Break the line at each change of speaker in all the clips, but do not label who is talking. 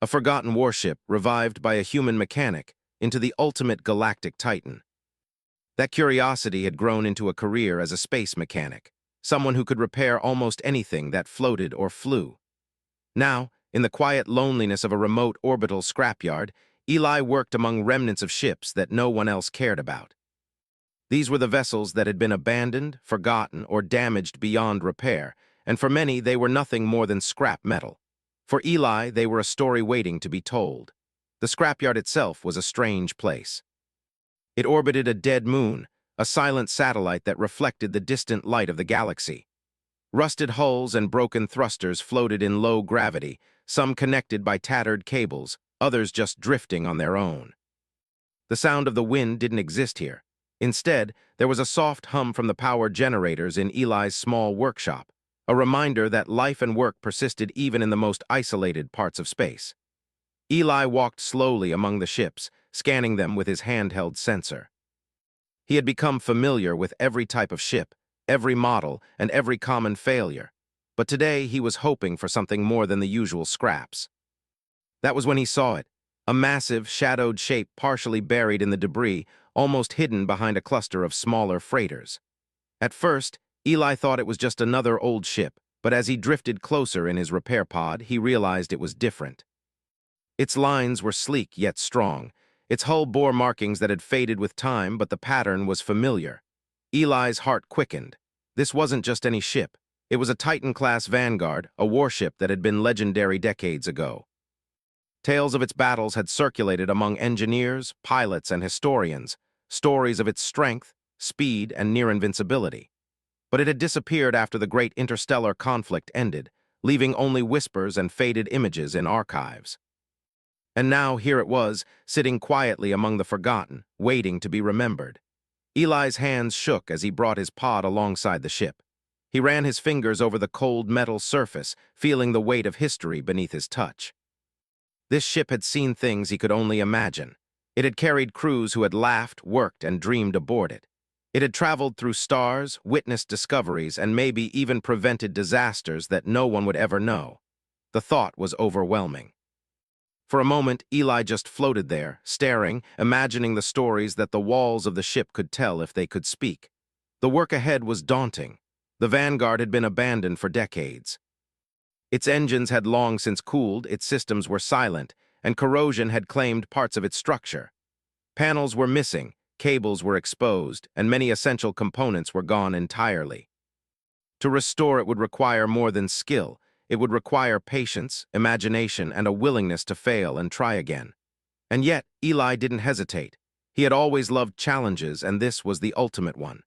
a forgotten warship revived by a human mechanic into the ultimate galactic titan. That curiosity had grown into a career as a space mechanic, someone who could repair almost anything that floated or flew. Now, in the quiet loneliness of a remote orbital scrapyard, Eli worked among remnants of ships that no one else cared about. These were the vessels that had been abandoned, forgotten, or damaged beyond repair, and for many they were nothing more than scrap metal. For Eli, they were a story waiting to be told. The scrapyard itself was a strange place. It orbited a dead moon, a silent satellite that reflected the distant light of the galaxy. Rusted hulls and broken thrusters floated in low gravity, some connected by tattered cables, others just drifting on their own. The sound of the wind didn't exist here. Instead, there was a soft hum from the power generators in Eli's small workshop, a reminder that life and work persisted even in the most isolated parts of space. Eli walked slowly among the ships, scanning them with his handheld sensor. He had become familiar with every type of ship, every model, and every common failure, but today he was hoping for something more than the usual scraps. That was when he saw it, a massive, shadowed shape partially buried in the debris, almost hidden behind a cluster of smaller freighters. At first, Eli thought it was just another old ship, but as he drifted closer in his repair pod, he realized it was different. Its lines were sleek yet strong, its hull bore markings that had faded with time, but the pattern was familiar. Eli's heart quickened. This wasn't just any ship. It was a Titan-class Vanguard, a warship that had been legendary decades ago. Tales of its battles had circulated among engineers, pilots, and historians, stories of its strength, speed, and near invincibility. But it had disappeared after the great interstellar conflict ended, leaving only whispers and faded images in archives. And now here it was, sitting quietly among the forgotten, waiting to be remembered. Eli's hands shook as he brought his pod alongside the ship. He ran his fingers over the cold metal surface, feeling the weight of history beneath his touch. This ship had seen things he could only imagine. It had carried crews who had laughed, worked, and dreamed aboard it. It had traveled through stars, witnessed discoveries, and maybe even prevented disasters that no one would ever know. The thought was overwhelming. For a moment, Eli just floated there, staring, imagining the stories that the walls of the ship could tell if they could speak. The work ahead was daunting. The Vanguard had been abandoned for decades. Its engines had long since cooled, its systems were silent, and corrosion had claimed parts of its structure. Panels were missing, cables were exposed, and many essential components were gone entirely. To restore it would require more than skill. It would require patience, imagination, and a willingness to fail and try again. And yet, Eli didn't hesitate. He had always loved challenges, and this was the ultimate one.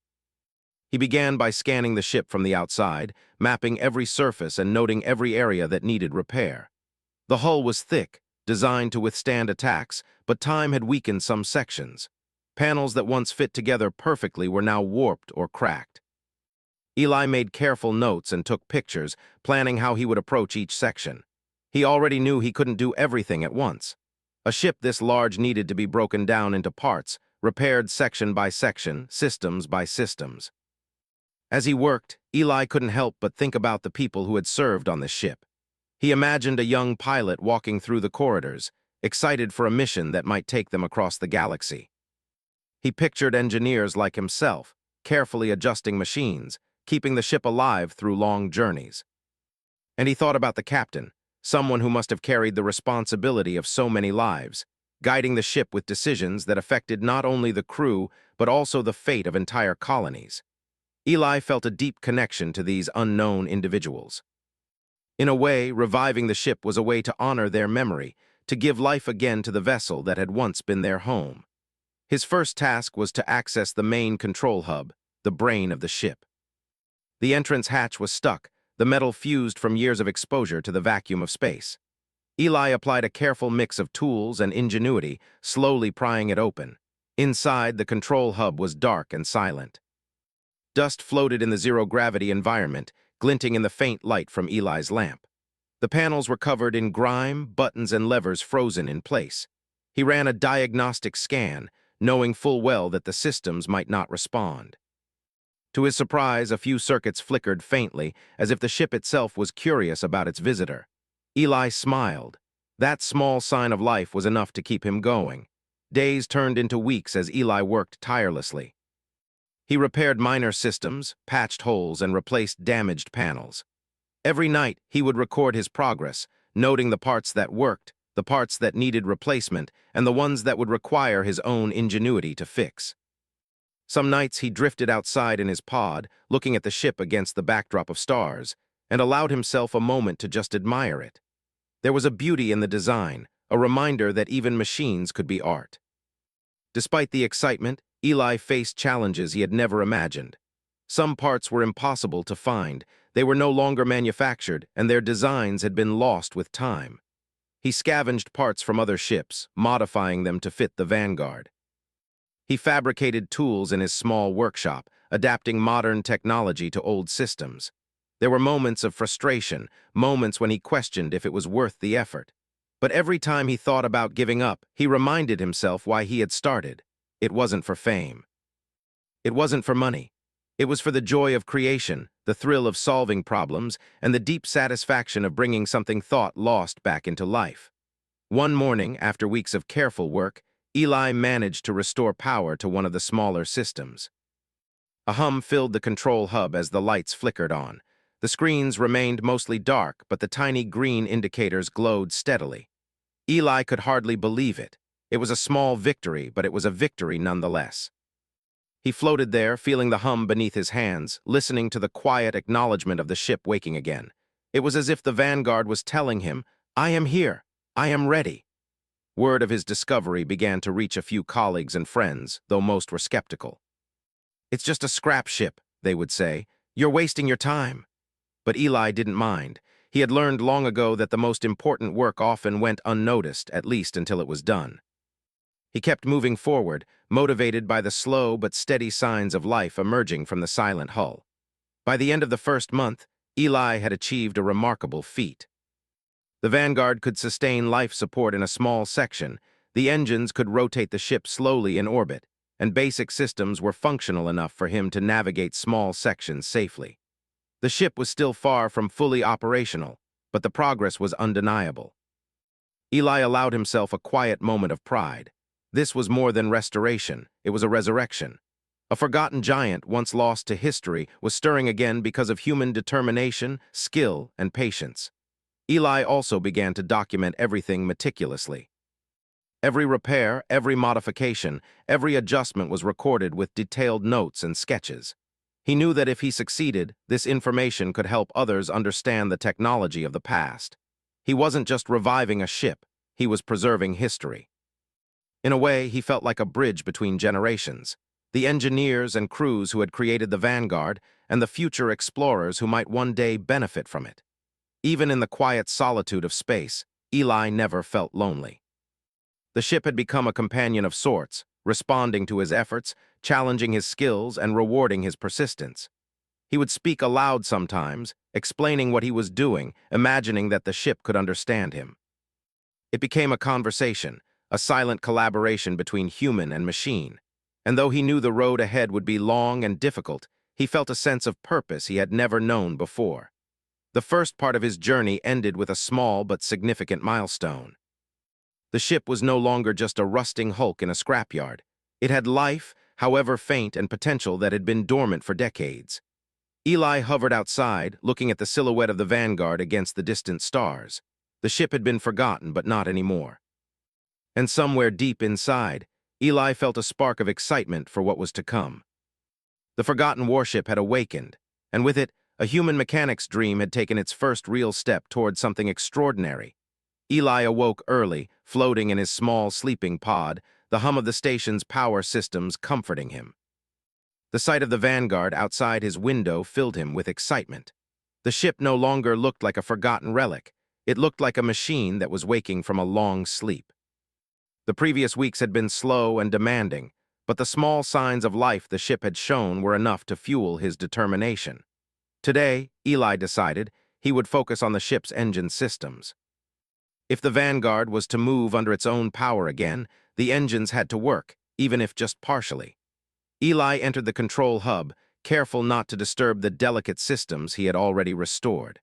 He began by scanning the ship from the outside, mapping every surface and noting every area that needed repair. The hull was thick, designed to withstand attacks, but time had weakened some sections. Panels that once fit together perfectly were now warped or cracked. Eli made careful notes and took pictures, planning how he would approach each section. He already knew he couldn't do everything at once. A ship this large needed to be broken down into parts, repaired section by section, systems by systems. As he worked, Eli couldn't help but think about the people who had served on this ship. He imagined a young pilot walking through the corridors, excited for a mission that might take them across the galaxy. He pictured engineers like himself, carefully adjusting machines, keeping the ship alive through long journeys. And he thought about the captain, someone who must have carried the responsibility of so many lives, guiding the ship with decisions that affected not only the crew, but also the fate of entire colonies. Eli felt a deep connection to these unknown individuals. In a way, reviving the ship was a way to honor their memory, to give life again to the vessel that had once been their home. His first task was to access the main control hub, the brain of the ship. The entrance hatch was stuck, the metal fused from years of exposure to the vacuum of space. Eli applied a careful mix of tools and ingenuity, slowly prying it open. Inside, the control hub was dark and silent. Dust floated in the zero-gravity environment, glinting in the faint light from Eli's lamp. The panels were covered in grime, buttons and levers frozen in place. He ran a diagnostic scan, knowing full well that the systems might not respond. To his surprise, a few circuits flickered faintly, as if the ship itself was curious about its visitor. Eli smiled. That small sign of life was enough to keep him going. Days turned into weeks as Eli worked tirelessly. He repaired minor systems, patched holes, and replaced damaged panels. Every night, he would record his progress, noting the parts that worked, the parts that needed replacement, and the ones that would require his own ingenuity to fix. Some nights he drifted outside in his pod, looking at the ship against the backdrop of stars, and allowed himself a moment to just admire it. There was a beauty in the design, a reminder that even machines could be art. Despite the excitement, Eli faced challenges he had never imagined. Some parts were impossible to find, they were no longer manufactured, and their designs had been lost with time. He scavenged parts from other ships, modifying them to fit the Vanguard. He fabricated tools in his small workshop, adapting modern technology to old systems. There were moments of frustration, moments when he questioned if it was worth the effort. But every time he thought about giving up, he reminded himself why he had started. It wasn't for fame. It wasn't for money. It was for the joy of creation, the thrill of solving problems, and the deep satisfaction of bringing something thought lost back into life. One morning, after weeks of careful work, Eli managed to restore power to one of the smaller systems. A hum filled the control hub as the lights flickered on. The screens remained mostly dark, but the tiny green indicators glowed steadily. Eli could hardly believe it. It was a small victory, but it was a victory nonetheless. He floated there, feeling the hum beneath his hands, listening to the quiet acknowledgement of the ship waking again. It was as if the Vanguard was telling him, "I am here. I am ready." Word of his discovery began to reach a few colleagues and friends, though most were skeptical. "It's just a scrap ship," they would say. "You're wasting your time." But Eli didn't mind. He had learned long ago that the most important work often went unnoticed, at least until it was done. He kept moving forward, motivated by the slow but steady signs of life emerging from the silent hull. By the end of the first month, Eli had achieved a remarkable feat. The Vanguard could sustain life support in a small section, the engines could rotate the ship slowly in orbit, and basic systems were functional enough for him to navigate small sections safely. The ship was still far from fully operational, but the progress was undeniable. Eli allowed himself a quiet moment of pride. This was more than restoration, it was a resurrection. A forgotten giant, once lost to history, was stirring again because of human determination, skill, and patience. Eli also began to document everything meticulously. Every repair, every modification, every adjustment was recorded with detailed notes and sketches. He knew that if he succeeded, this information could help others understand the technology of the past. He wasn't just reviving a ship, he was preserving history. In a way, he felt like a bridge between generations, the engineers and crews who had created the Vanguard and the future explorers who might one day benefit from it. Even in the quiet solitude of space, Eli never felt lonely. The ship had become a companion of sorts, responding to his efforts, challenging his skills, and rewarding his persistence. He would speak aloud sometimes, explaining what he was doing, imagining that the ship could understand him. It became a conversation, a silent collaboration between human and machine. And though he knew the road ahead would be long and difficult, he felt a sense of purpose he had never known before. The first part of his journey ended with a small but significant milestone. The ship was no longer just a rusting hulk in a scrapyard. It had life, however faint, and potential that had been dormant for decades. Eli hovered outside, looking at the silhouette of the Vanguard against the distant stars. The ship had been forgotten, but not anymore. And somewhere deep inside, Eli felt a spark of excitement for what was to come. The forgotten warship had awakened, and with it, a human mechanic's dream had taken its first real step toward something extraordinary. Eli awoke early, floating in his small sleeping pod, the hum of the station's power systems comforting him. The sight of the Vanguard outside his window filled him with excitement. The ship no longer looked like a forgotten relic. It looked like a machine that was waking from a long sleep. The previous weeks had been slow and demanding, but the small signs of life the ship had shown were enough to fuel his determination. Today, Eli decided, he would focus on the ship's engine systems. If the Vanguard was to move under its own power again, the engines had to work, even if just partially. Eli entered the control hub, careful not to disturb the delicate systems he had already restored.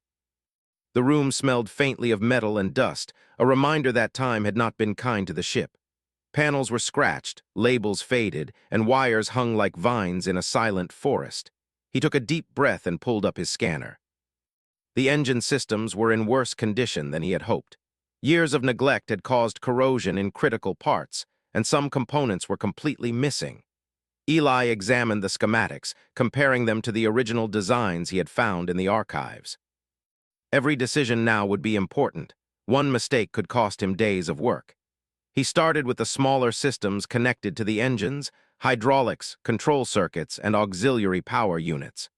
The room smelled faintly of metal and dust, a reminder that time had not been kind to the ship. Panels were scratched, labels faded, and wires hung like vines in a silent forest. He took a deep breath and pulled up his scanner. The engine systems were in worse condition than he had hoped. Years of neglect had caused corrosion in critical parts, and some components were completely missing. Eli examined the schematics, comparing them to the original designs he had found in the archives. Every decision now would be important. One mistake could cost him days of work. He started with the smaller systems connected to the engines, hydraulics, control circuits, and auxiliary power units.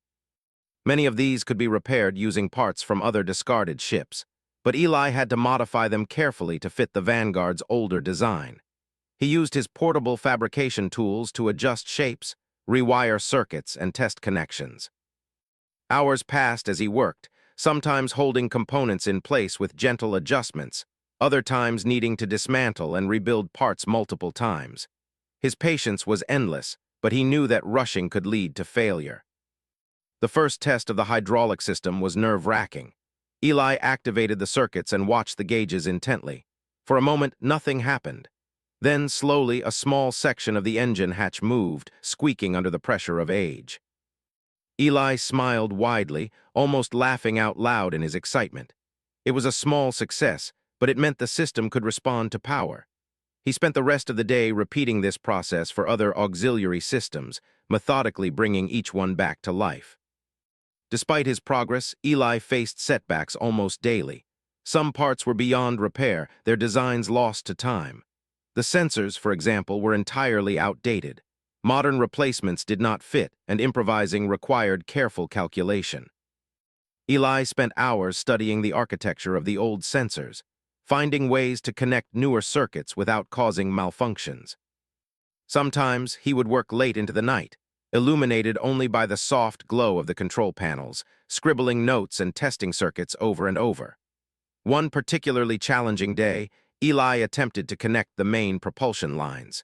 Many of these could be repaired using parts from other discarded ships, but Eli had to modify them carefully to fit the Vanguard's older design. He used his portable fabrication tools to adjust shapes, rewire circuits, and test connections. Hours passed as he worked, sometimes holding components in place with gentle adjustments, other times needing to dismantle and rebuild parts multiple times. His patience was endless, but he knew that rushing could lead to failure. The first test of the hydraulic system was nerve-wracking. Eli activated the circuits and watched the gauges intently. For a moment, nothing happened. Then, slowly, a small section of the engine hatch moved, squeaking under the pressure of age. Eli smiled widely, almost laughing out loud in his excitement. It was a small success, but it meant the system could respond to power. He spent the rest of the day repeating this process for other auxiliary systems, methodically bringing each one back to life. Despite his progress, Eli faced setbacks almost daily. Some parts were beyond repair, their designs lost to time. The sensors, for example, were entirely outdated. Modern replacements did not fit, and improvising required careful calculation. Eli spent hours studying the architecture of the old sensors, finding ways to connect newer circuits without causing malfunctions. Sometimes he would work late into the night, illuminated only by the soft glow of the control panels, scribbling notes and testing circuits over and over. One particularly challenging day, Eli attempted to connect the main propulsion lines.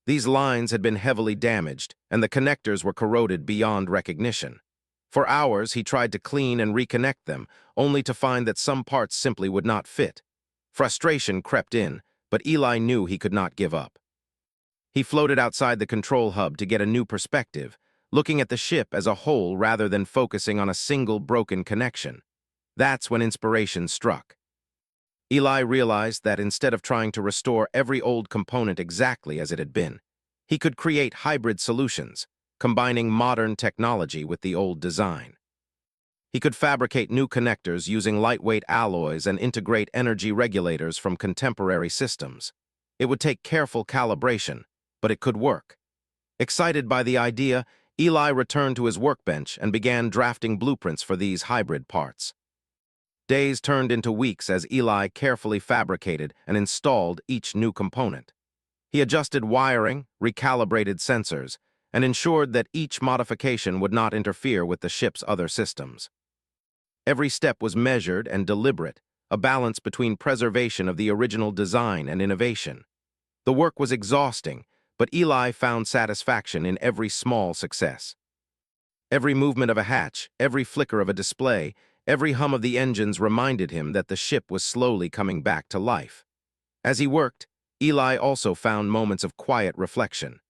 These lines had been heavily damaged, and the connectors were corroded beyond recognition. For hours, he tried to clean and reconnect them, only to find that some parts simply would not fit. Frustration crept in, but Eli knew he could not give up. He floated outside the control hub to get a new perspective, looking at the ship as a whole rather than focusing on a single broken connection. That's when inspiration struck. Eli realized that instead of trying to restore every old component exactly as it had been, he could create hybrid solutions, combining modern technology with the old design. He could fabricate new connectors using lightweight alloys and integrate energy regulators from contemporary systems. It would take careful calibration, but it could work. Excited by the idea, Eli returned to his workbench and began drafting blueprints for these hybrid parts. Days turned into weeks as Eli carefully fabricated and installed each new component. He adjusted wiring, recalibrated sensors, and ensured that each modification would not interfere with the ship's other systems. Every step was measured and deliberate, a balance between preservation of the original design and innovation. The work was exhausting, but Eli found satisfaction in every small success. Every movement of a hatch, every flicker of a display, every hum of the engines reminded him that the ship was slowly coming back to life. As he worked, Eli also found moments of quiet reflection.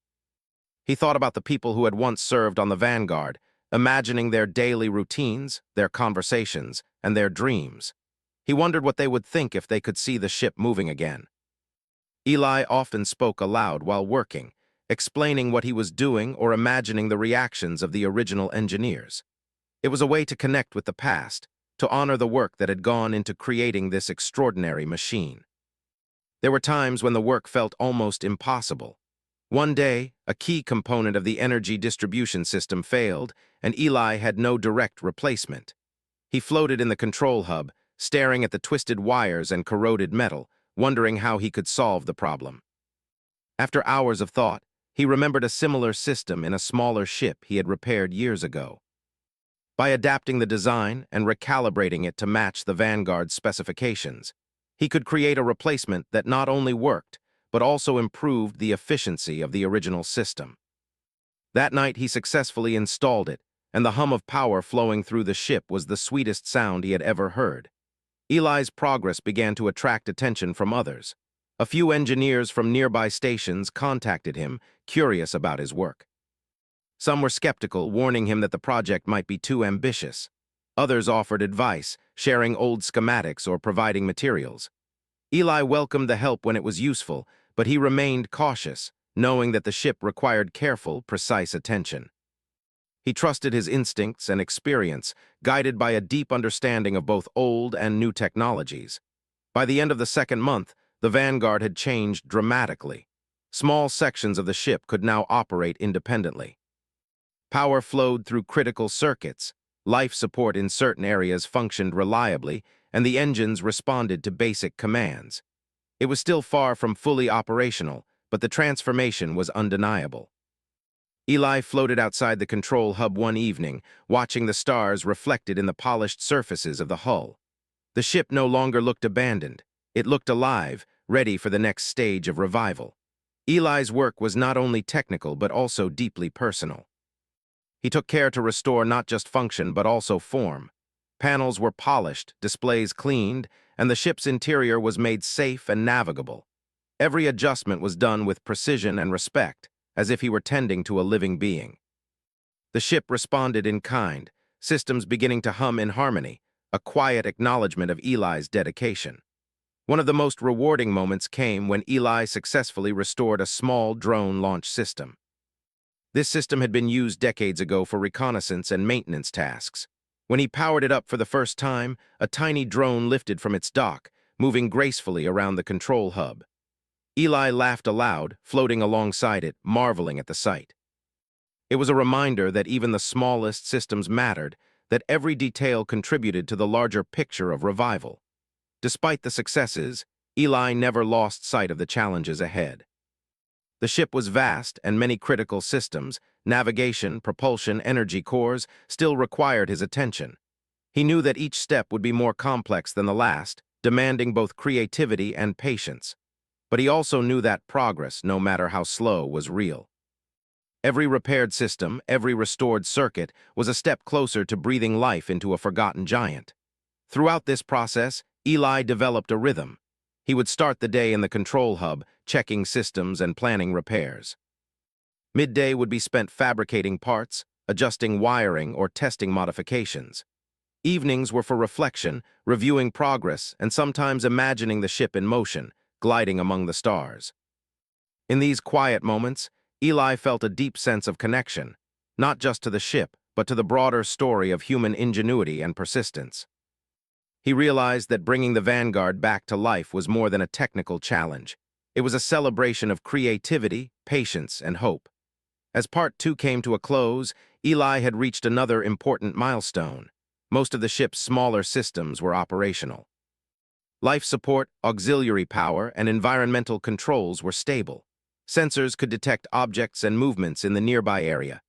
He thought about the people who had once served on the Vanguard, imagining their daily routines, their conversations, and their dreams. He wondered what they would think if they could see the ship moving again. Eli often spoke aloud while working, explaining what he was doing or imagining the reactions of the original engineers. It was a way to connect with the past, to honor the work that had gone into creating this extraordinary machine. There were times when the work felt almost impossible. One day, a key component of the energy distribution system failed, and Eli had no direct replacement. He floated in the control hub, staring at the twisted wires and corroded metal, wondering how he could solve the problem. After hours of thought, he remembered a similar system in a smaller ship he had repaired years ago. By adapting the design and recalibrating it to match the Vanguard's specifications, he could create a replacement that not only worked, but also improved the efficiency of the original system. That night, he successfully installed it, and the hum of power flowing through the ship was the sweetest sound he had ever heard. Eli's progress began to attract attention from others. A few engineers from nearby stations contacted him, curious about his work. Some were skeptical, warning him that the project might be too ambitious. Others offered advice, sharing old schematics or providing materials. Eli welcomed the help when it was useful, but he remained cautious, knowing that the ship required careful, precise attention. He trusted his instincts and experience, guided by a deep understanding of both old and new technologies. By the end of the second month, the Vanguard had changed dramatically. Small sections of the ship could now operate independently. Power flowed through critical circuits, life support in certain areas functioned reliably, and the engines responded to basic commands. It was still far from fully operational, but the transformation was undeniable. Eli floated outside the control hub one evening, watching the stars reflected in the polished surfaces of the hull. The ship no longer looked abandoned. It looked alive, ready for the next stage of revival. Eli's work was not only technical but also deeply personal. He took care to restore not just function but also form. Panels were polished, displays cleaned, and the ship's interior was made safe and navigable. Every adjustment was done with precision and respect, as if he were tending to a living being. The ship responded in kind, systems beginning to hum in harmony, a quiet acknowledgement of Eli's dedication. One of the most rewarding moments came when Eli successfully restored a small drone launch system. This system had been used decades ago for reconnaissance and maintenance tasks. When he powered it up for the first time, a tiny drone lifted from its dock, moving gracefully around the control hub. Eli laughed aloud, floating alongside it, marveling at the sight. It was a reminder that even the smallest systems mattered, that every detail contributed to the larger picture of revival. Despite the successes, Eli never lost sight of the challenges ahead. The ship was vast, and many critical systems, navigation, propulsion, energy cores, still required his attention. He knew that each step would be more complex than the last, demanding both creativity and patience. But he also knew that progress, no matter how slow, was real. Every repaired system, every restored circuit, was a step closer to breathing life into a forgotten giant. Throughout this process, Eli developed a rhythm. He would start the day in the control hub, checking systems and planning repairs. Midday would be spent fabricating parts, adjusting wiring, or testing modifications. Evenings were for reflection, reviewing progress, and sometimes imagining the ship in motion, gliding among the stars. In these quiet moments, Eli felt a deep sense of connection, not just to the ship, but to the broader story of human ingenuity and persistence. He realized that bringing the Vanguard back to life was more than a technical challenge. It was a celebration of creativity, patience, and hope. As Part 2 came to a close, Eli had reached another important milestone. Most of the ship's smaller systems were operational. Life support, auxiliary power, and environmental controls were stable. Sensors could detect objects and movements in the nearby area.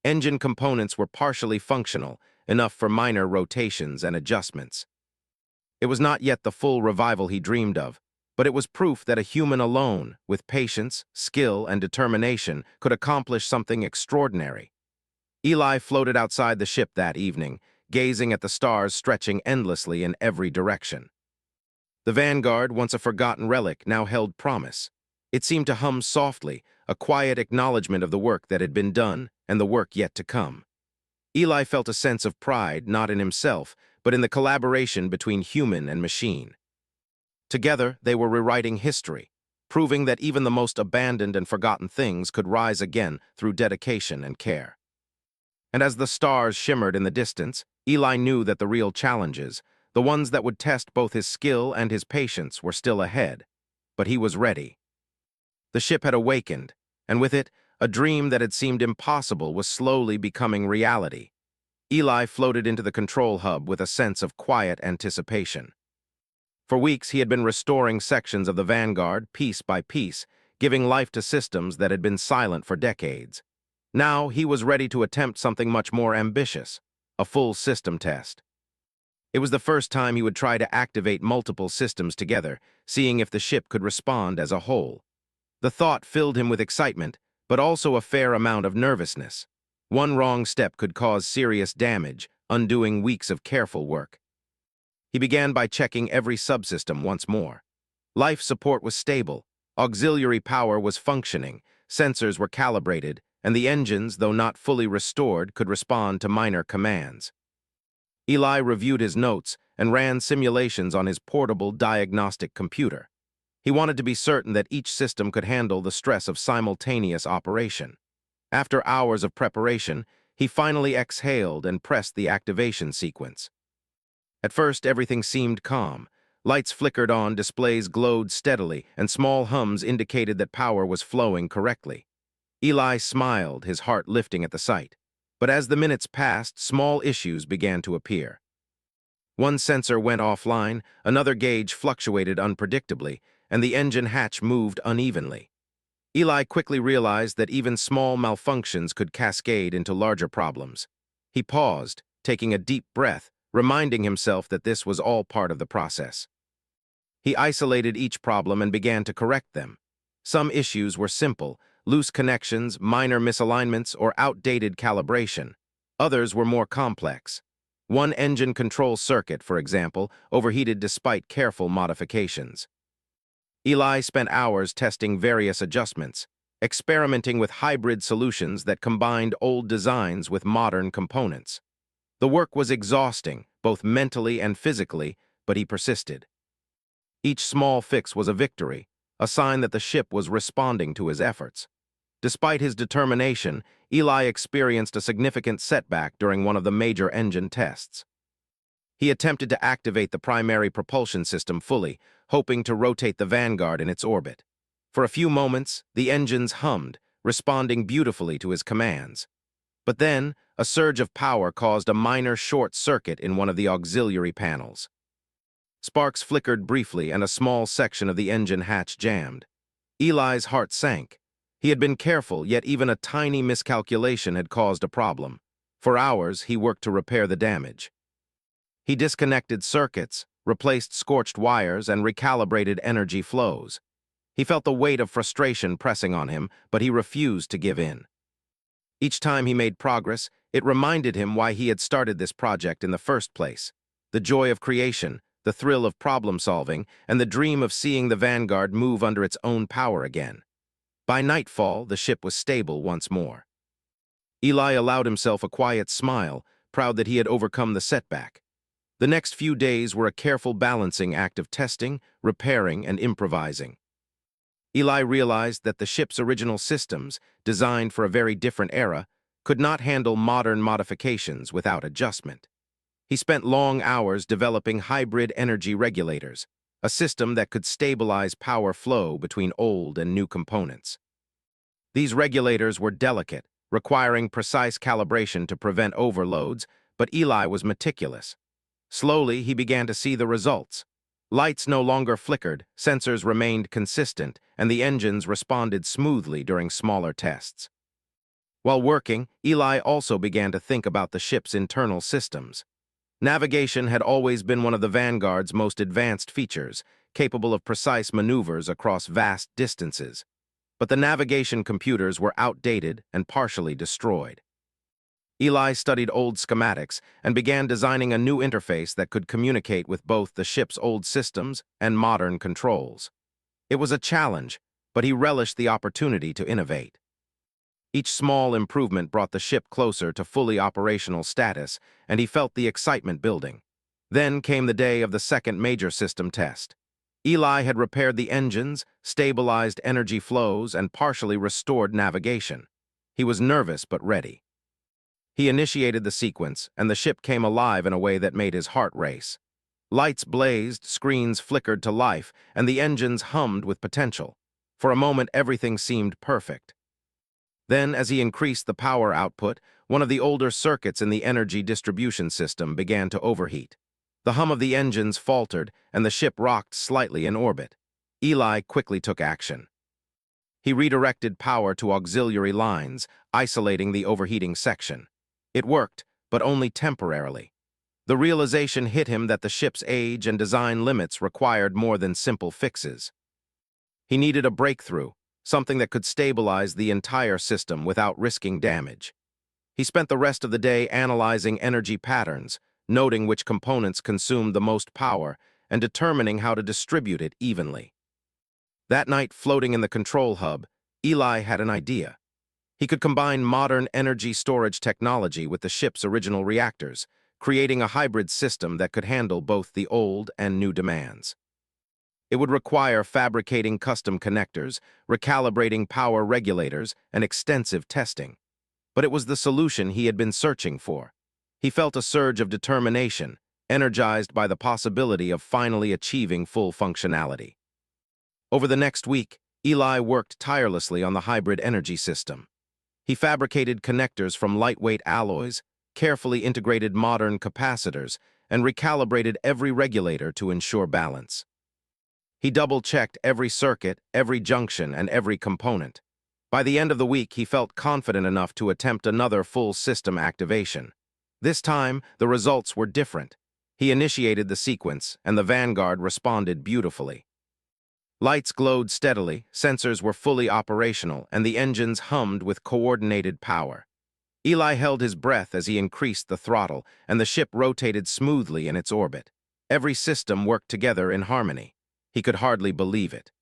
Engine components were partially functional, enough for minor rotations and adjustments. It was not yet the full revival he dreamed of, but it was proof that a human alone, with patience, skill, and determination, could accomplish something extraordinary. Eli floated outside the ship that evening, gazing at the stars stretching endlessly in every direction. The Vanguard, once a forgotten relic, now held promise. It seemed to hum softly, a quiet acknowledgement of the work that had been done and the work yet to come. Eli felt a sense of pride, not in himself, but in the collaboration between human and machine. Together, they were rewriting history, proving that even the most abandoned and forgotten things could rise again through dedication and care. And as the stars shimmered in the distance, Eli knew that the real challenges, the ones that would test both his skill and his patience, were still ahead. But he was ready. The ship had awakened, and with it, a dream that had seemed impossible was slowly becoming reality. Eli floated into the control hub with a sense of quiet anticipation. For weeks, he had been restoring sections of the Vanguard, piece by piece, giving life to systems that had been silent for decades. Now, he was ready to attempt something much more ambitious, a full system test. It was the first time he would try to activate multiple systems together, seeing if the ship could respond as a whole. The thought filled him with excitement, but also a fair amount of nervousness. One wrong step could cause serious damage, undoing weeks of careful work. He began by checking every subsystem once more. Life support was stable, auxiliary power was functioning, sensors were calibrated, and the engines, though not fully restored, could respond to minor commands. Eli reviewed his notes and ran simulations on his portable diagnostic computer. He wanted to be certain that each system could handle the stress of simultaneous operation. After hours of preparation, he finally exhaled and pressed the activation sequence. At first, everything seemed calm. Lights flickered on, displays glowed steadily, and small hums indicated that power was flowing correctly. Eli smiled, his heart lifting at the sight. But as the minutes passed, small issues began to appear. One sensor went offline, another gauge fluctuated unpredictably, and the engine hatch moved unevenly. Eli quickly realized that even small malfunctions could cascade into larger problems. He paused, taking a deep breath, reminding himself that this was all part of the process. He isolated each problem and began to correct them. Some issues were simple, loose connections, minor misalignments, or outdated calibration. Others were more complex. One engine control circuit, for example, overheated despite careful modifications. Eli spent hours testing various adjustments, experimenting with hybrid solutions that combined old designs with modern components. The work was exhausting, both mentally and physically, but he persisted. Each small fix was a victory, a sign that the ship was responding to his efforts. Despite his determination, Eli experienced a significant setback during one of the major engine tests. He attempted to activate the primary propulsion system fully, hoping to rotate the Vanguard in its orbit. For a few moments, the engines hummed, responding beautifully to his commands. But then, a surge of power caused a minor short circuit in one of the auxiliary panels. Sparks flickered briefly and a small section of the engine hatch jammed. Eli's heart sank. He had been careful, yet even a tiny miscalculation had caused a problem. For hours, he worked to repair the damage. He disconnected circuits, replaced scorched wires, and recalibrated energy flows. He felt the weight of frustration pressing on him, but he refused to give in. Each time he made progress, it reminded him why he had started this project in the first place. The joy of creation, the thrill of problem-solving, and the dream of seeing the Vanguard move under its own power again. By nightfall, the ship was stable once more. Eli allowed himself a quiet smile, proud that he had overcome the setback. The next few days were a careful balancing act of testing, repairing, and improvising. Eli realized that the ship's original systems, designed for a very different era, could not handle modern modifications without adjustment. He spent long hours developing hybrid energy regulators, a system that could stabilize power flow between old and new components. These regulators were delicate, requiring precise calibration to prevent overloads, but Eli was meticulous. Slowly, he began to see the results. Lights no longer flickered, sensors remained consistent, and the engines responded smoothly during smaller tests. While working, Eli also began to think about the ship's internal systems. Navigation had always been one of the Vanguard's most advanced features, capable of precise maneuvers across vast distances. But the navigation computers were outdated and partially destroyed. Eli studied old schematics and began designing a new interface that could communicate with both the ship's old systems and modern controls. It was a challenge, but he relished the opportunity to innovate. Each small improvement brought the ship closer to fully operational status, and he felt the excitement building. Then came the day of the second major system test. Eli had repaired the engines, stabilized energy flows, and partially restored navigation. He was nervous but ready. He initiated the sequence, and the ship came alive in a way that made his heart race. Lights blazed, screens flickered to life, and the engines hummed with potential. For a moment, everything seemed perfect. Then, as he increased the power output, one of the older circuits in the energy distribution system began to overheat. The hum of the engines faltered, and the ship rocked slightly in orbit. Eli quickly took action. He redirected power to auxiliary lines, isolating the overheating section. It worked, but only temporarily. The realization hit him that the ship's age and design limits required more than simple fixes. He needed a breakthrough, something that could stabilize the entire system without risking damage. He spent the rest of the day analyzing energy patterns, noting which components consumed the most power, and determining how to distribute it evenly. That night, floating in the control hub, Eli had an idea. He could combine modern energy storage technology with the ship's original reactors, creating a hybrid system that could handle both the old and new demands. It would require fabricating custom connectors, recalibrating power regulators, and extensive testing. But it was the solution he had been searching for. He felt a surge of determination, energized by the possibility of finally achieving full functionality. Over the next week, Eli worked tirelessly on the hybrid energy system. He fabricated connectors from lightweight alloys, carefully integrated modern capacitors, and recalibrated every regulator to ensure balance. He double-checked every circuit, every junction, and every component. By the end of the week, he felt confident enough to attempt another full system activation. This time, the results were different. He initiated the sequence, and the Vanguard responded beautifully. Lights glowed steadily, sensors were fully operational, and the engines hummed with coordinated power. Eli held his breath as he increased the throttle, and the ship rotated smoothly in its orbit. Every system worked together in harmony. He could hardly believe it.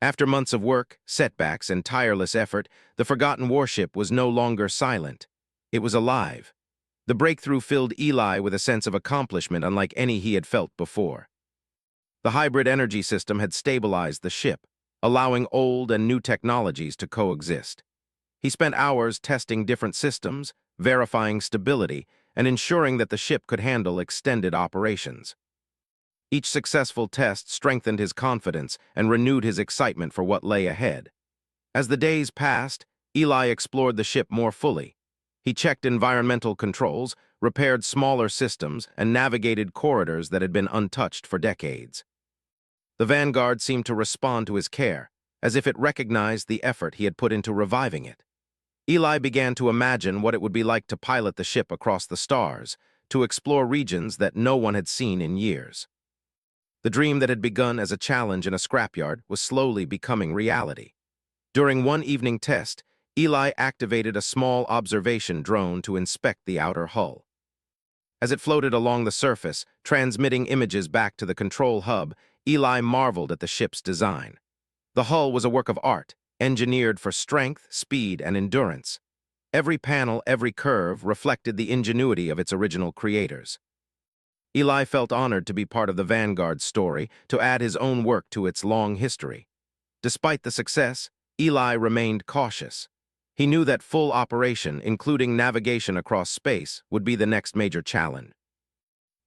After months of work, setbacks, and tireless effort, the forgotten warship was no longer silent. It was alive. The breakthrough filled Eli with a sense of accomplishment unlike any he had felt before. The hybrid energy system had stabilized the ship, allowing old and new technologies to coexist. He spent hours testing different systems, verifying stability, and ensuring that the ship could handle extended operations. Each successful test strengthened his confidence and renewed his excitement for what lay ahead. As the days passed, Eli explored the ship more fully. He checked environmental controls, repaired smaller systems, and navigated corridors that had been untouched for decades. The Vanguard seemed to respond to his care, as if it recognized the effort he had put into reviving it. Eli began to imagine what it would be like to pilot the ship across the stars, to explore regions that no one had seen in years. The dream that had begun as a challenge in a scrapyard was slowly becoming reality. During one evening test, Eli activated a small observation drone to inspect the outer hull. As it floated along the surface, transmitting images back to the control hub, Eli marveled at the ship's design. The hull was a work of art, engineered for strength, speed, and endurance. Every panel, every curve reflected the ingenuity of its original creators. Eli felt honored to be part of the Vanguard's story, to add his own work to its long history. Despite the success, Eli remained cautious. He knew that full operation, including navigation across space, would be the next major challenge.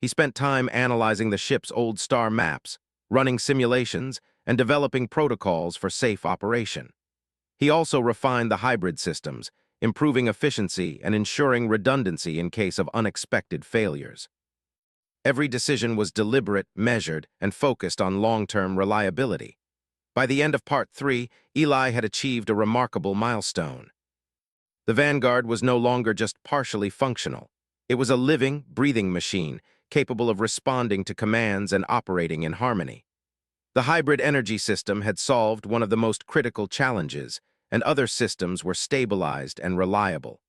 He spent time analyzing the ship's old star maps, running simulations, and developing protocols for safe operation. He also refined the hybrid systems, improving efficiency and ensuring redundancy in case of unexpected failures. Every decision was deliberate, measured, and focused on long-term reliability. By the end of Part 3, Eli had achieved a remarkable milestone. The Vanguard was no longer just partially functional. It was a living, breathing machine, capable of responding to commands and operating in harmony. The hybrid energy system had solved one of the most critical challenges, and other systems were stabilized and reliable.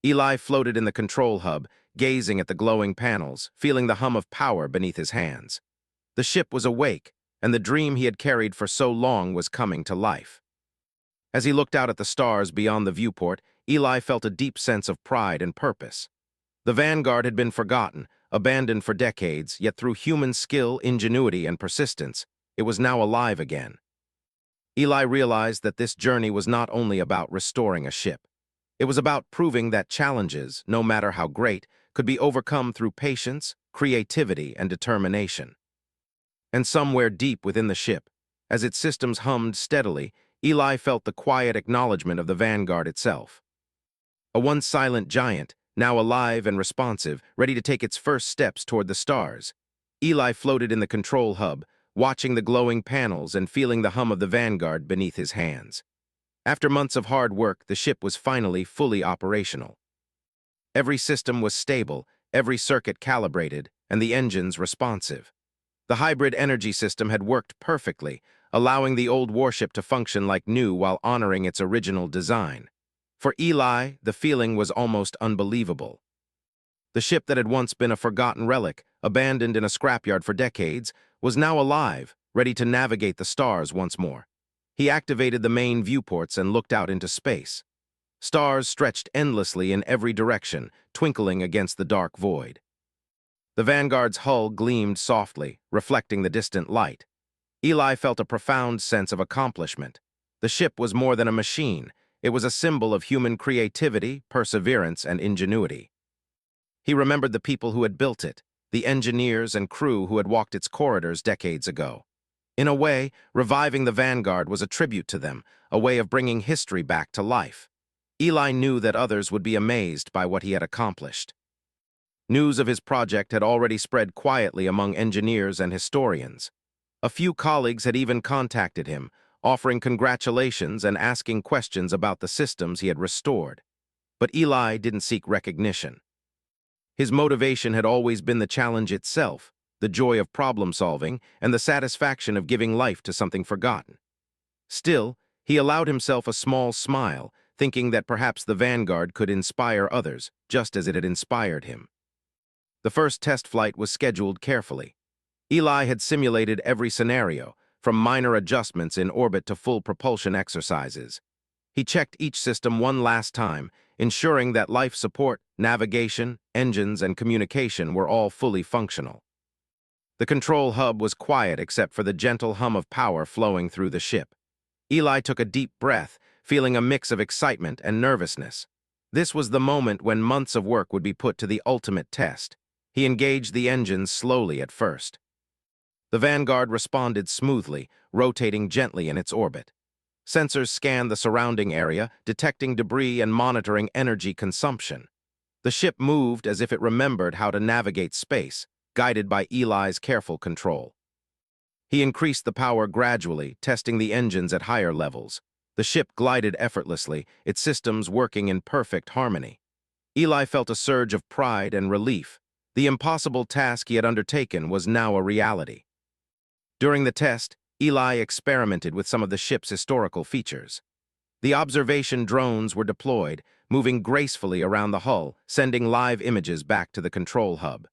Eli floated in the control hub, gazing at the glowing panels, feeling the hum of power beneath his hands. The ship was awake, and the dream he had carried for so long was coming to life. As he looked out at the stars beyond the viewport, Eli felt a deep sense of pride and purpose. The Vanguard had been forgotten, abandoned for decades, yet through human skill, ingenuity, and persistence, it was now alive again. Eli realized that this journey was not only about restoring a ship. It was about proving that challenges, no matter how great, could be overcome through patience, creativity, and determination. And somewhere deep within the ship, as its systems hummed steadily, Eli felt the quiet acknowledgement of the Vanguard itself. A once silent giant, now alive and responsive, ready to take its first steps toward the stars. Eli floated in the control hub, watching the glowing panels and feeling the hum of the Vanguard beneath his hands. After months of hard work, the ship was finally fully operational. Every system was stable, every circuit calibrated, and the engines responsive. The hybrid energy system had worked perfectly, allowing the old warship to function like new while honoring its original design. For Eli, the feeling was almost unbelievable. The ship that had once been a forgotten relic, abandoned in a scrapyard for decades, was now alive, ready to navigate the stars once more. He activated the main viewports and looked out into space. Stars stretched endlessly in every direction, twinkling against the dark void. The Vanguard's hull gleamed softly, reflecting the distant light. Eli felt a profound sense of accomplishment. The ship was more than a machine. It was a symbol of human creativity, perseverance, and ingenuity. He remembered the people who had built it, the engineers and crew who had walked its corridors decades ago. In a way, reviving the Vanguard was a tribute to them, a way of bringing history back to life. Eli knew that others would be amazed by what he had accomplished. News of his project had already spread quietly among engineers and historians. A few colleagues had even contacted him, offering congratulations and asking questions about the systems he had restored. But Eli didn't seek recognition. His motivation had always been the challenge itself, the joy of problem-solving, and the satisfaction of giving life to something forgotten. Still, he allowed himself a small smile, thinking that perhaps the Vanguard could inspire others, just as it had inspired him. The first test flight was scheduled carefully. Eli had simulated every scenario, from minor adjustments in orbit to full propulsion exercises. He checked each system one last time, ensuring that life support, navigation, engines, and communication were all fully functional. The control hub was quiet except for the gentle hum of power flowing through the ship. Eli took a deep breath, feeling a mix of excitement and nervousness. This was the moment when months of work would be put to the ultimate test. He engaged the engines slowly at first. The Vanguard responded smoothly, rotating gently in its orbit. Sensors scanned the surrounding area, detecting debris and monitoring energy consumption. The ship moved as if it remembered how to navigate space, guided by Eli's careful control. He increased the power gradually, testing the engines at higher levels. The ship glided effortlessly, its systems working in perfect harmony. Eli felt a surge of pride and relief. The impossible task he had undertaken was now a reality. During the test, Eli experimented with some of the ship's historical features. The observation drones were deployed, moving gracefully around the hull, sending live images back to the control hub.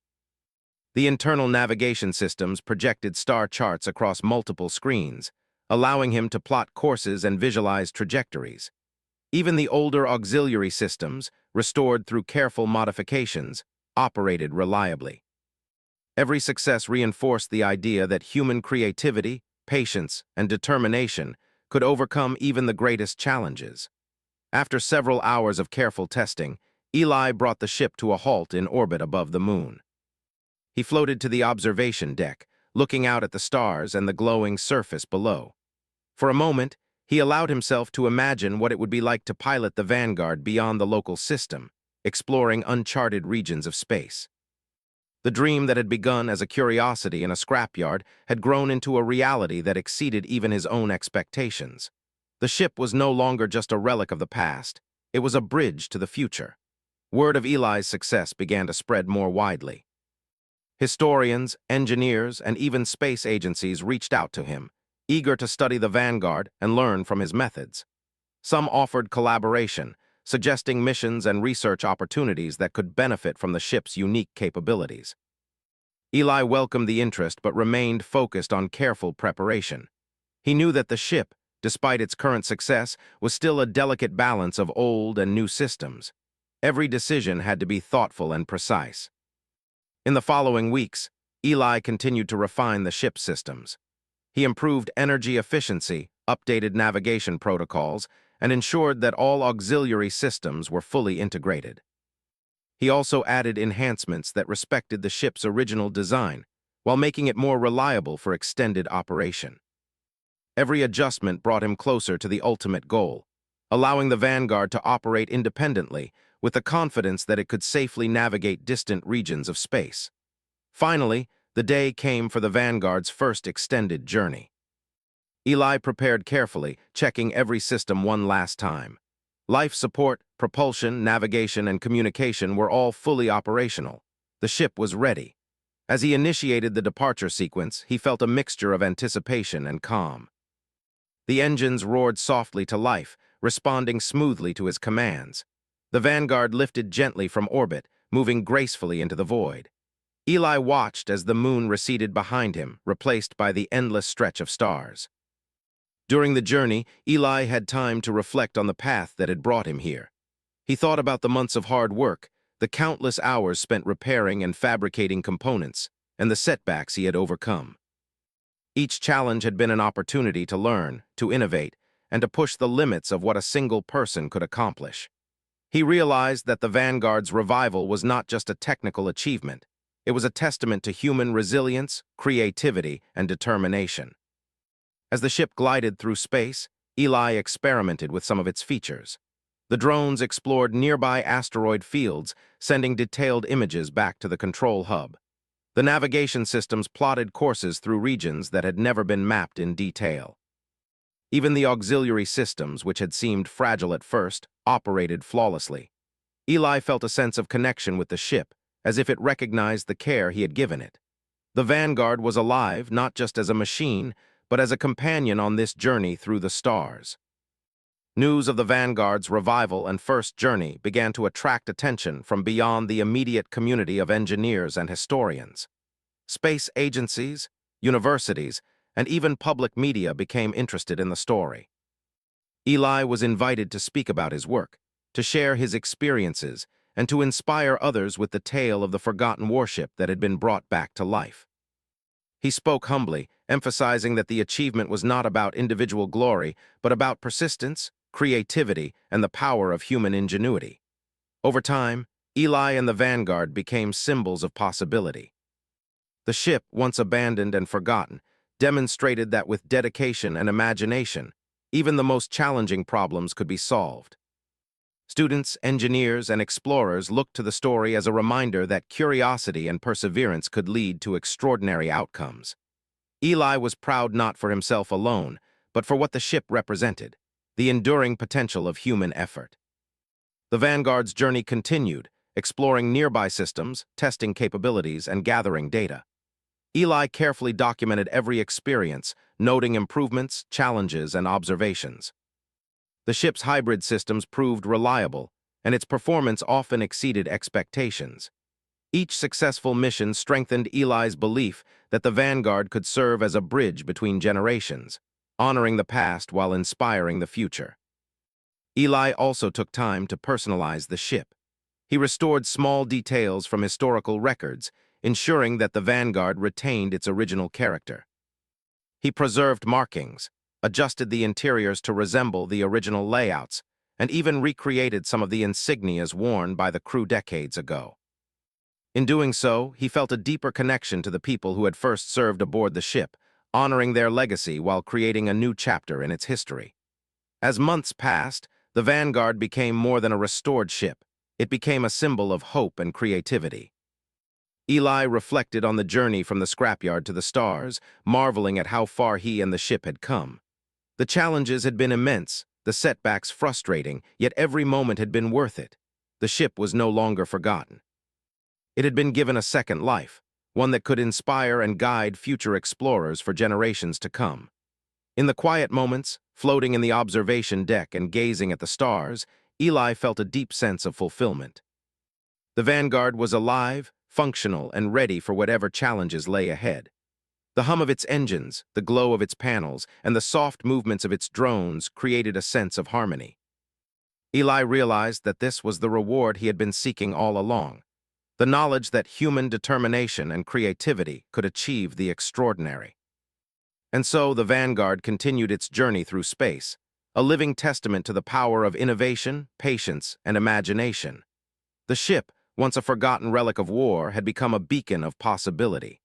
The internal navigation systems projected star charts across multiple screens, allowing him to plot courses and visualize trajectories. Even the older auxiliary systems, restored through careful modifications, operated reliably. Every success reinforced the idea that human creativity, patience, and determination could overcome even the greatest challenges. After several hours of careful testing, Eli brought the ship to a halt in orbit above the moon. He floated to the observation deck, looking out at the stars and the glowing surface below. For a moment, he allowed himself to imagine what it would be like to pilot the Vanguard beyond the local system, exploring uncharted regions of space. The dream that had begun as a curiosity in a scrapyard had grown into a reality that exceeded even his own expectations. The ship was no longer just a relic of the past. It was a bridge to the future. Word of Eli's success began to spread more widely. Historians, engineers, and even space agencies reached out to him, eager to study the Vanguard and learn from his methods. Some offered collaboration, suggesting missions and research opportunities that could benefit from the ship's unique capabilities. Eli welcomed the interest but remained focused on careful preparation. He knew that the ship, despite its current success, was still a delicate balance of old and new systems. Every decision had to be thoughtful and precise. In the following weeks, Eli continued to refine the ship's systems. He improved energy efficiency, updated navigation protocols, and ensured that all auxiliary systems were fully integrated. He also added enhancements that respected the ship's original design, while making it more reliable for extended operation. Every adjustment brought him closer to the ultimate goal, allowing the Vanguard to operate independently with the confidence that it could safely navigate distant regions of space. Finally, the day came for the Vanguard's first extended journey. Eli prepared carefully, checking every system one last time. Life support, propulsion, navigation, and communication were all fully operational. The ship was ready. As he initiated the departure sequence, he felt a mixture of anticipation and calm. The engines roared softly to life, responding smoothly to his commands. The Vanguard lifted gently from orbit, moving gracefully into the void. Eli watched as the moon receded behind him, replaced by the endless stretch of stars. During the journey, Eli had time to reflect on the path that had brought him here. He thought about the months of hard work, the countless hours spent repairing and fabricating components, and the setbacks he had overcome. Each challenge had been an opportunity to learn, to innovate, and to push the limits of what a single person could accomplish. He realized that the Vanguard's revival was not just a technical achievement. It was a testament to human resilience, creativity, and determination. As the ship glided through space, Eli experimented with some of its features. The drones explored nearby asteroid fields, sending detailed images back to the control hub. The navigation systems plotted courses through regions that had never been mapped in detail. Even the auxiliary systems, which had seemed fragile at first, operated flawlessly. Eli felt a sense of connection with the ship, as if it recognized the care he had given it. The Vanguard was alive not just as a machine, but as a companion on this journey through the stars. News of the Vanguard's revival and first journey began to attract attention from beyond the immediate community of engineers and historians. Space agencies, universities, and even public media became interested in the story. Eli was invited to speak about his work, to share his experiences, and to inspire others with the tale of the forgotten warship that had been brought back to life. He spoke humbly, emphasizing that the achievement was not about individual glory, but about persistence, creativity, and the power of human ingenuity. Over time, Eli and the Vanguard became symbols of possibility. The ship, once abandoned and forgotten, demonstrated that with dedication and imagination, even the most challenging problems could be solved. Students, engineers, and explorers looked to the story as a reminder that curiosity and perseverance could lead to extraordinary outcomes. Eli was proud not for himself alone, but for what the ship represented, the enduring potential of human effort. The Vanguard's journey continued, exploring nearby systems, testing capabilities, and gathering data. Eli carefully documented every experience, noting improvements, challenges, and observations. The ship's hybrid systems proved reliable, and its performance often exceeded expectations. Each successful mission strengthened Eli's belief that the Vanguard could serve as a bridge between generations, honoring the past while inspiring the future. Eli also took time to personalize the ship. He restored small details from historical records, ensuring that the Vanguard retained its original character. He preserved markings, adjusted the interiors to resemble the original layouts, and even recreated some of the insignias worn by the crew decades ago. In doing so, he felt a deeper connection to the people who had first served aboard the ship, honoring their legacy while creating a new chapter in its history. As months passed, the Vanguard became more than a restored ship. It became a symbol of hope and creativity. Eli reflected on the journey from the scrapyard to the stars, marveling at how far he and the ship had come. The challenges had been immense, the setbacks frustrating, yet every moment had been worth it. The ship was no longer forgotten. It had been given a second life, one that could inspire and guide future explorers for generations to come. In the quiet moments, floating in the observation deck and gazing at the stars, Eli felt a deep sense of fulfillment. The Vanguard was alive, functional, and ready for whatever challenges lay ahead. The hum of its engines, the glow of its panels, and the soft movements of its drones created a sense of harmony. Eli realized that this was the reward he had been seeking all along, the knowledge that human determination and creativity could achieve the extraordinary. And so the Vanguard continued its journey through space, a living testament to the power of innovation, patience, and imagination. The ship, once a forgotten relic of war, had become a beacon of possibility.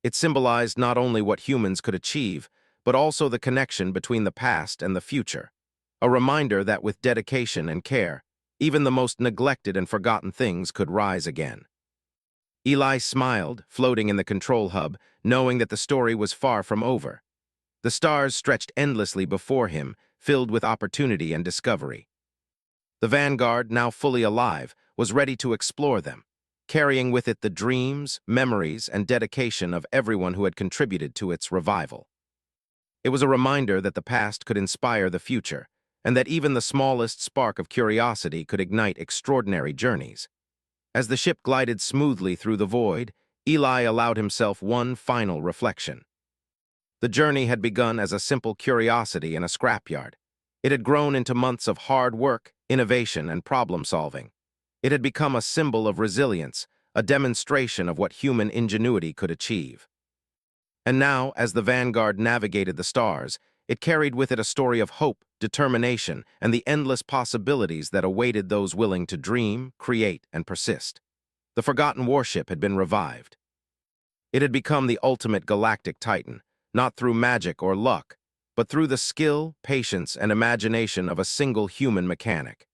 It symbolized not only what humans could achieve, but also the connection between the past and the future, a reminder that with dedication and care, even the most neglected and forgotten things could rise again. Eli smiled, floating in the control hub, knowing that the story was far from over. The stars stretched endlessly before him, filled with opportunity and discovery. The Vanguard, now fully alive, was ready to explore them, carrying with it the dreams, memories, and dedication of everyone who had contributed to its revival. It was a reminder that the past could inspire the future, and that even the smallest spark of curiosity could ignite extraordinary journeys. As the ship glided smoothly through the void, Eli allowed himself one final reflection. The journey had begun as a simple curiosity in a scrapyard. It had grown into months of hard work, innovation, and problem-solving. It had become a symbol of resilience, a demonstration of what human ingenuity could achieve. And now, as the Vanguard navigated the stars, it carried with it a story of hope, determination, and the endless possibilities that awaited those willing to dream, create, and persist. The forgotten warship had been revived. It had become the ultimate galactic titan, not through magic or luck, but through the skill, patience, and imagination of a single human mechanic.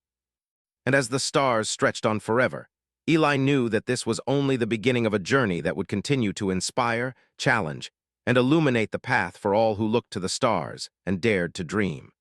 And as the stars stretched on forever, Eli knew that this was only the beginning of a journey that would continue to inspire, challenge, and illuminate the path for all who looked to the stars and dared to dream.